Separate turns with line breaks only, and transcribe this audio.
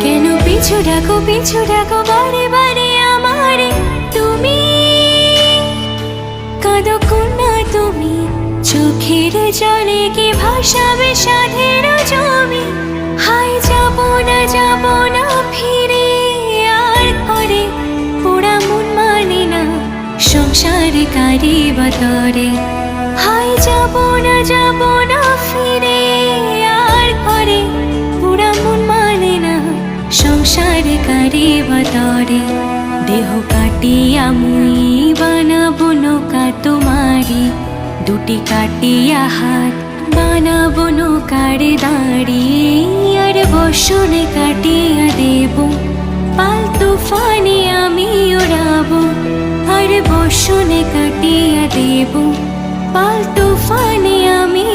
কেন পিছু ডাকো বারে বারে আমারে তুমি? কাঁদো কন্যা তুমি, চোখের জলে কি ভাসাবে সাধের জমি? হায় যাব না ফিরে আর ঘরে, পোড়া মন মানে না সংসারে কারি বাতরে। হায় যাব না ফিরে আর ঘরে, পোড়া মন মানে না সংসারে কারি বাতরে। দেহ কাটিয়া মুই বানাবো নৌকা তোমারি, দুটি কাটিয়া হাত বানাবো নৌকার দাঁড়ি। আর বসনে কাটিয়া দেব পাল তুফানে আমি ওড়াবো, আর বসনে কাটিয়া দেব পাল তুফানে আমি